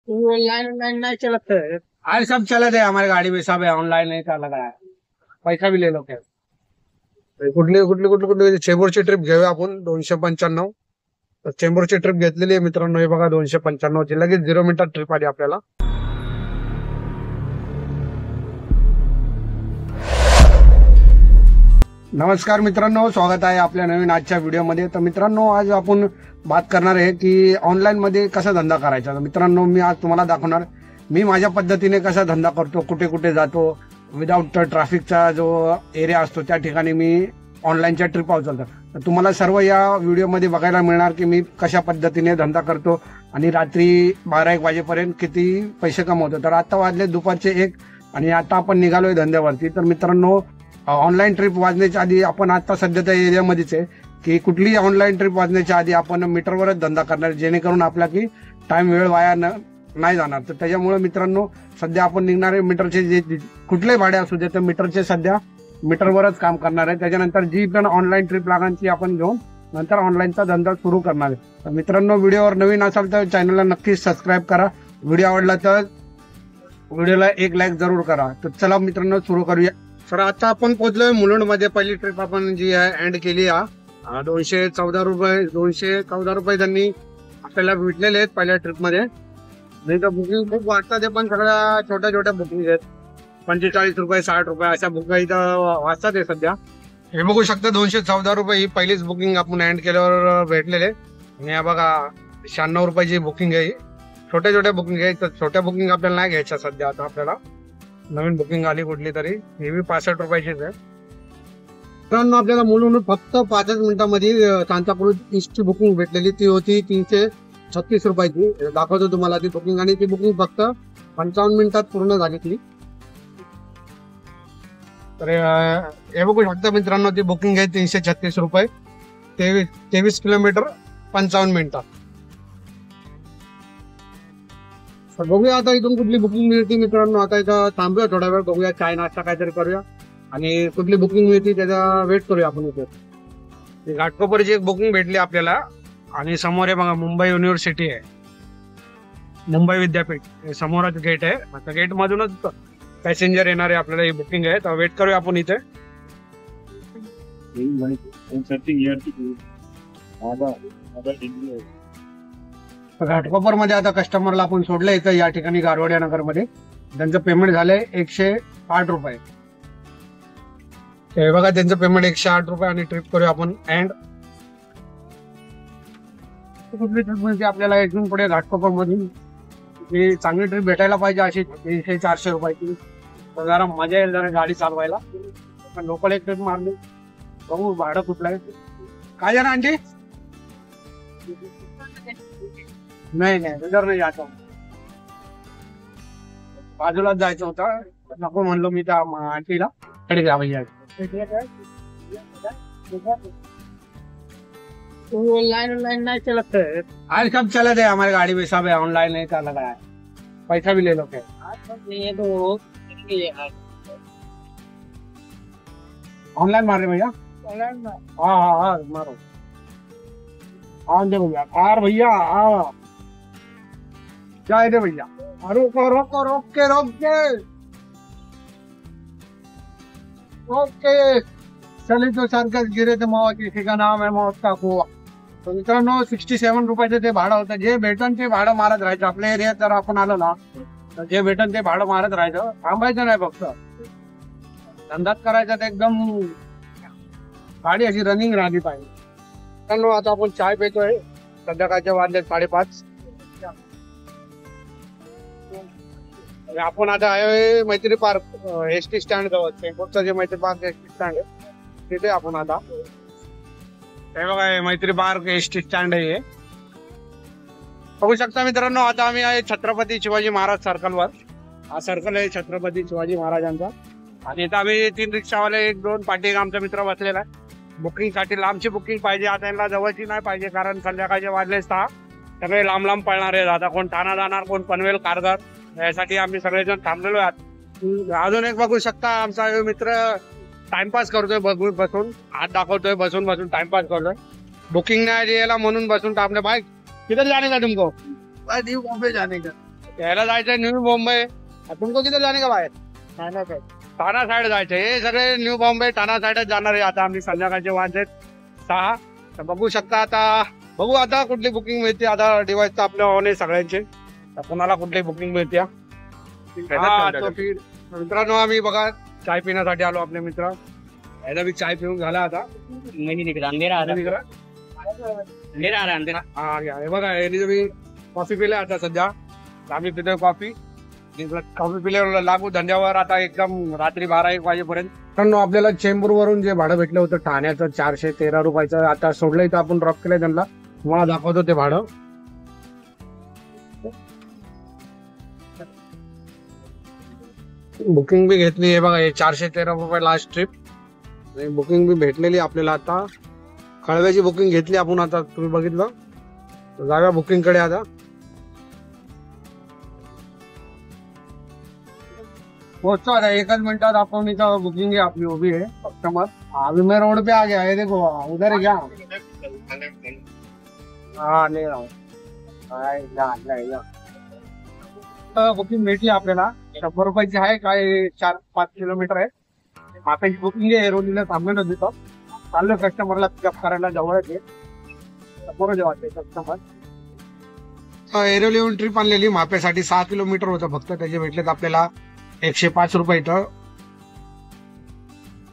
Online online नहीं चलते है। आज सब चले थे हमारी गाड़ी में, सब है ऑनलाइन नहीं का लगा है, पैसा भी ले लो क्या। कुठली कुठली कुठली कुठली चेंबूरची ट्रिप घेऊया आपण 295. तर चेंबूरची ट्रिप घेतलेली आहे मित्रांनो. हे बघा 295 ची लगेच 0 मिनिटात ट्रिप आली आपल्याला. नमस्कार मित्रांनो, स्वागत आहे आपल्या नवीन आजच्या व्हिडिओमध्ये. तर मित्रांनो, आज आपण बात करणार आहे की ऑनलाईन मध्ये कसा धंदा करायचा. मित्रांनो, मी आज तुम्हाला दाखवणार मी माझ्या पद्धतीने कसा धंदा करतो, कुठे कुठे जातो. विदाउट ट्रॅफिकचा जो एरिया असतो त्या ठिकाणी मी ऑनलाईनच्या ट्रिप उचलतो. तर तुम्हाला सर्व या व्हिडिओमध्ये बघायला मिळणार की मी कशा पद्धतीने धंदा करतो आणि रात्री 12-1 वाजेपर्यंत किती पैसे कमवतो. तर आता वाजले दुपारचे 1 आणि आता आपण निघालोय धंद्यावरती. तर मित्रांनो, ऑनलाईन ट्रिप वाजण्याच्या आधी आपण आता सध्या त्या एरियामध्येच आहे की कुठलीही ऑनलाईन ट्रिप वाजण्याच्या आधी आपण मीटरवरच धंदा करणार, जेणेकरून आपला की टाइम वेळ वाया नाही जाणार. तर त्याच्यामुळे मित्रांनो, सध्या आपण निघणारे मीटरचे जे कुठलेही भाडे असू दे तर मीटरचे सध्या मीटरवरच काम करणार आहे. त्याच्यानंतर जी पण ऑनलाईन ट्रिप लागणार ती आपण घेऊन नंतर ऑनलाईनचा धंदा सुरू करणार आहे. तर मित्रांनो, व्हिडिओवर नवीन असाल तर चॅनलला नक्कीच सबस्क्राईब करा. व्हिडिओ आवडला तर व्हिडिओला 1 लाईक जरूर करा. तर चला मित्रांनो, सुरू करूया. तर आता आपण पोहोचलोय मुलुंड मध्ये. पहिली ट्रिप आपण जी आहे एंड केली आहे. 214 रुपये त्यांनी आपल्याला भेटलेले आहेत पहिल्या ट्रिप मध्ये. नाही तर बुकिंग खूप वाटतात, पण सगळ्या छोट्या छोट्या बुकिंग आहेत. 45 रुपये 60 रुपये अशा बुकिंग इथं वाचतात आहे सध्या. हे बघू शकता 214 रुपये ही पहिलीच बुकिंग आपण एंड केल्यावर भेटलेले. आणि हा बघा 96 रुपयाची बुकिंग आहे. छोट्या छोट्या बुकिंग आहे. तर छोट्या बुकिंग आपल्याला नाही घ्यायच्या सध्या. आता आपल्याला नवीन बुकिंग आली कुठली तरी, ही बी 65 रुपयाचीच आहे. मित्रांनो, आपल्याला मुलुंड फक्त 5 मिनिटांमध्ये सांताक्रूज ईस्टची बुकिंग भेटलेली. ती होती 336 रुपयाची. दाखवतो तुम्हाला ती बुकिंग, आणि ती बुकिंग फक्त 55 मिनिटात पूर्ण झाली ती. तर हे बघू शकता मित्रांनो, ती बुकिंग आहे 336 रुपये, 23 किलोमीटर 55 मिनिटात. तर बघूया आता इथून कुठली बुकिंग मिळते मित्रांनो. आता इथं थांबूया थोडा वेळ, बघूया चाय नाश्ता काहीतरी करूया आणि कुठली बुकिंग मिळते त्याचा वेट करूया आपण इथे. घाटकोपरची एक बुकिंग भेटली आपल्याला आणि समोर आहे बघा मुंबई युनिव्हर्सिटी आहे, मुंबई विद्यापीठ. हे समोरच गेट आहे. आता गेट मधूनच पॅसेंजर येणार आहे आपल्याला. ही बुकिंग आहे, तर वेट करूया आपण इथे. घाटकोपर मध्ये आता कस्टमरला आपण सोडलं इथं या ठिकाणी गारवाडिया नगर मध्ये. त्यांचं पेमेंट झालंय 108 रुपये. हे बघा त्यांचं पेमेंट 108 रुपये. आणि ट्रिप करूया आपण एंड. कुठली ट्रिप म्हणजे आपल्याला इथून पुढे घाटकोपर मधून चांगली ट्रिप भेटायला पाहिजे, अशी 300-400 रुपयाची. तर जरा मजा येईल जरा गाडी चालवायला. पण लोकल एक ट्रिप मारली, बघू भाडं कुठलं आहे. काय जरा आंटी? नाही उधर नाही जायचं, बाजूलाच जायचं होतं. नको म्हणलो मी त्या आंटीला, कडे जा भैया. ऑनलाइन ऑनलाइन नहीं चलते है। आज सब चले थे हमारी गाड़ी में, सब है ऑनलाइन नहीं का लगा है, पैसा भी ले लो क्या. ये तो ऑनलाइन मार रहे भैया. ऑनलाइन हाँ मारो. हाँ दे भैया, कार भैया. हाँ जाए दे भैया. रोको रोको रोक के ओके. चले तो सर्कस गिरे थे मौत, किसी का नाम है मौत का कुआ. तर मित्रांनो 67 रुपयाचं ते भाडं होतं. जे भेटन ते भाडं मारत राहायचं. आपल्या एरियात जर आपण आलो ना तर जे भेटन ते भाडं मारत राहायचं, थांबायचं नाही. फक्त धंदाच करायचा, तर एकदम गाडी अशी रनिंग राहिली पाहिजे. मित्रांनो, आता आपण चाय पितोय. संध्याकाळच्या वाजले 5:30. आपण आता आहे मैत्री पार्क एसटी स्टँड जवळ. चेंबूरचं जे मैत्री पार्क एसटी स्टँड आहे तिथे आपण आता. हे बघा मैत्री पार्क एसटी स्टँड आहे. बघू शकता मित्रांनो, आता आम्ही आहे छत्रपती शिवाजी महाराज सर्कलवर. हा सर्कल आहे छत्रपती शिवाजी महाराजांचा. आणि इथं आम्ही 3 रिक्षावाले 1-2 पाठी आमचा मित्र बसलेला आहे. बुकिंग साठी लांबची बुकिंग पाहिजे. आता यांना जवळची नाही पाहिजे, कारण संध्याकाळचे वाजले 6. सगळे लांब लांब पळणार आहेत. आता कोण ठाणा जाणार, कोण पनवेल, कारगर. यासाठी आम्ही सगळेजण थांबलेलो आहात. अजून एक बघू शकता आमचा मित्र टाइमपास करतोय बसून, हात दाखवतोय बसून बसून टाइमपास करतोय. बुकिंग नाही द्यायला म्हणून बसून टाकले. बाईक किधर जाने का तुमको? ड्यू कॉफी जाने का. यायला जायचंय न्यू बॉम्बे. तुमको किती जाणे का बाहेर? ठाणा साईड जायचं. हे सगळे न्यू बॉम्बे ठाणा साईडच जाणार आहे. आता आम्ही संध्याकाळचे वाजलेत 6. तर बघू शकता. आता बघू आता कुठली बुकिंग मिळते. आता डिवाइस तर आपल्या ऑन आहे सगळ्यांचे. तर कोणाला कुठली बुकिंग मिळते. मित्रांनो आम्ही बघा चाय पिण्यासाठी आलो आपल्या मित्र. याला बी चाय पिऊन झाला आता. हे बघा यांनी मी कॉफी पिल्या आता सध्या. आम्ही पितोय कॉफी. कॉफी पिल्यावर लागू धंद्यावर आता एकदम रात्री 12-1 वाजेपर्यंत. कारण आपल्याला चेंबूर वरून जे भाडं भेटलं होतं ठाण्याचं 413 रुपयाचं आता सोडलंय. तर आपण ड्रॉप केलंय त्यांना. तुम्हाला दाखवतो ते भाडं. बुकिंग बी घेतली आहे बघा. हे 413 रुपये लास्ट ट्रिप. बुकिंग बी भेटलेली आपल्याला. आता कळव्याची बुकिंग घेतली आपण. आता तुम्ही बघितलं. जागा बुकिंग कडे. आता पोहोचतो आता 1 मिनिटात आपण. इथं बुकिंग है अपनी वो भी है कस्टमर. अभी मैं रोड पे आ गया. ये देखो उधर है क्या? हाँ ले रहा हूँ. बुकिंग भेटली आपल्याला. 100 रुपयाची आहे. काय 4-5 किलोमीटर आहे. माप्याची बुकिंग आहे. एरोलीला थांबलेलं तिथं. चाललो कस्टमरला पिकअप करायला. जवळच आहे. समोर जेवायचे कस्टमर. एरोलीहून ट्रिप आणलेली माप्यासाठी 6 किलोमीटर होतं फक्त. त्याचे भेटलेत आपल्याला 105 रुपये. इथं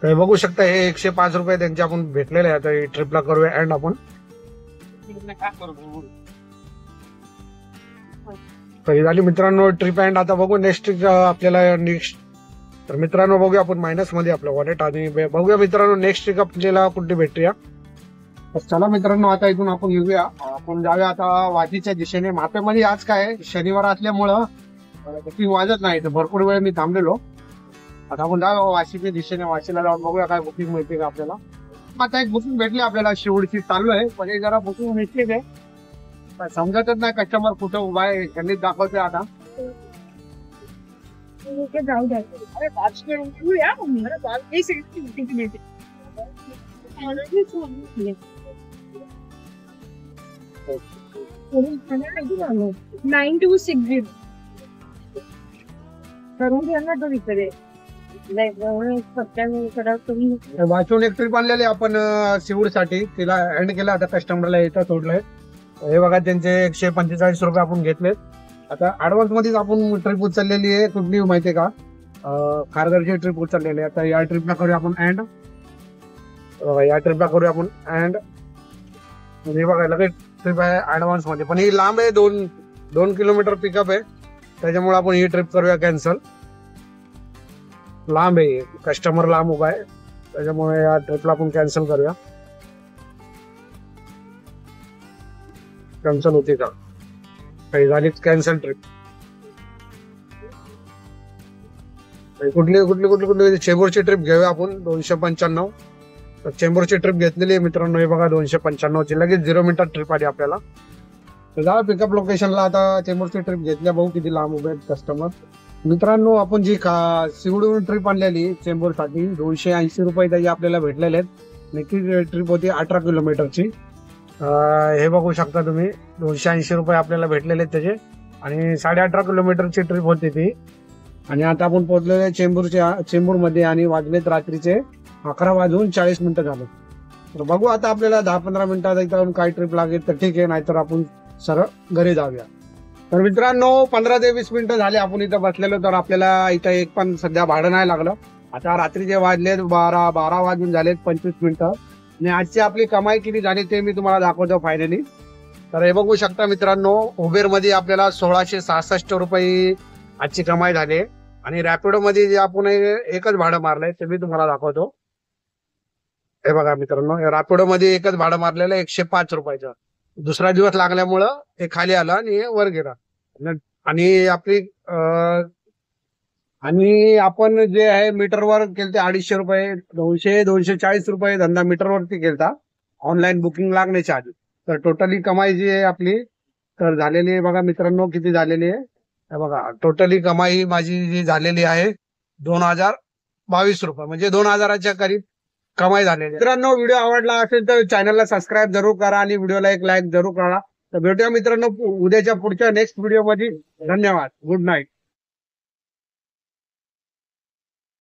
तर बघू शकता. हे 105 रुपये त्यांचे आपण भेटलेले आहे. आता ट्रिपला करूया एंड आपण. तर झाली मित्रांनो ट्रिप एंड. आता बघू नेक्स्ट आपल्याला नेक्स्ट. तर मित्रांनो बघूया आपण मायनस मध्ये आपलं वॉलेट. आणि बघूया मित्रांनो नेक्स्ट ट्रिप आपल्याला कुठे भेटूया. चला मित्रांनो आता इथून आपण येऊया. आपण जाऊया आता वाशीच्या दिशेने. माप्यामध्ये आज काय शनिवार असल्यामुळं बुकिंग वाजत नाही. तर भरपूर वेळ मी थांबलेलो. आता आपण जाऊया वाशीच्या दिशेने. वाशीला जाऊन बघूया काय बुकिंग मिळते का आपल्याला. आता एक बुकिंग भेटली आपल्याला. शिवडची चालू आहे. पण हे जरा बुकिंग मिळते आहे. समजतच नाही कस्टमर कुठं उभा आहे. त्यांनी दाखवतोय आता. वाचून एक ट्रिप आणलेली आपण शिवडसाठी. तिला एंड केला. आता कस्टमरला इथं सोडलंय. हे बघा त्यांचे 145 रुपये आपण घेतलेत. आता ऍडव्हान्स मध्येच आपण ट्रिप उचललेली आहे. कुठली माहितीये का? खारघरची ट्रिप उचललेली आहे. आता या ट्रिपला करूया आपण एंड. या ट्रिपला करूया आपण एंड. हे बघा लगेच ट्रिप आहे ऍडव्हान्स मध्ये. पण ही लांब आहे. 2 किलोमीटर पिकअप आहे. त्याच्यामुळे आपण ही ट्रिप करूया कॅन्सल. लांब आहे. कस्टमर लांब उभा आहे. त्याच्यामुळे या ट्रिपला आपण कॅन्सल करूया. कॅन्सल होती का? काही झालीच कॅन्सल ट्रिप. कुठली चेंबूरची ट्रिप घेऊया आपण 295. तर चेंबूरची ट्रिप घेतलेली आहे मित्रांनो. हे बघा 295 ची लगेच 0 मिनिटात ट्रिप आली आपल्याला. तर जा पिकअप लोकेशनला. आता चेंबूरची ट्रिप घेतल्या. भाऊ किती लांब उभे आहेत कस्टमर. मित्रांनो आपण जी शिवडून ट्रिप आणलेली चेंबूरसाठी 280 रुपये त्याची आपल्याला भेटलेले आहेत. नक्की ट्रिप होती 18 किलोमीटरची. हे बघू शकता तुम्ही. 280 रुपये आपल्याला भेटलेले आहेत त्याचे. आणि 18.5 किलोमीटरची ट्रिप होती ती. आणि आता आपण पोहोचलेलो आहे चेंबूरमध्ये. आणि वाजलेत रात्रीचे 11:40 झाले. तर बघू आता आपल्याला 10-15 मिनिटात जाऊन काय ट्रिप लागेल तर ठीक आहे. नाहीतर आपण सरळ घरी जाऊया. तर मित्रांनो 15 ते 20 मिनिटं झाले आपण इथं बसलेलो. तर आपल्याला इथं एक पण सध्या भाडं नाही लागलं. आता रात्रीचे वाजलेत 12 वाजून झालेत 25 मिनिटं. आणि आजची आपली कमाई किती झाली ते मी तुम्हाला दाखवतो फायनली. तर हे बघू शकता मित्रांनो. उबेर मध्ये आपल्याला 1666 रुपये आजची कमाई झाली. आणि रॅपिडो मध्ये जे आपण एकच भाडं मारलंय ते मी तुम्हाला दाखवतो. हे बघा मित्रांनो. रॅपिडो मध्ये एकच भाडं मारलेलं 105 रुपयाचं. दुसरा दिवस लागल्यामुळं हे खाली आलं आणि वर गेला. आणि आपली आणि आपण जे आहे मीटरवर केलते 250 रुपये 240 रुपये धंदा मीटरवरती केलता ऑनलाईन बुकिंग लागण्याच्या आधी. तर टोटली कमाई जी आहे आपली तर झालेली आहे बघा मित्रांनो. किती झालेली आहे बघा. टोटली कमाई माझी जी झालेली आहे 2022 रुपये. म्हणजे 2000च्या करीब कमाई झालेली आहे. मित्रांनो व्हिडिओ आवडला असेल तर चॅनलला सबस्क्राईब जरूर करा. आणि व्हिडिओला एक लाईक जरूर करा. तर भेटूया मित्रांनो उद्याच्या पुढच्या नेक्स्ट व्हिडिओ मध्ये. धन्यवाद. Good night.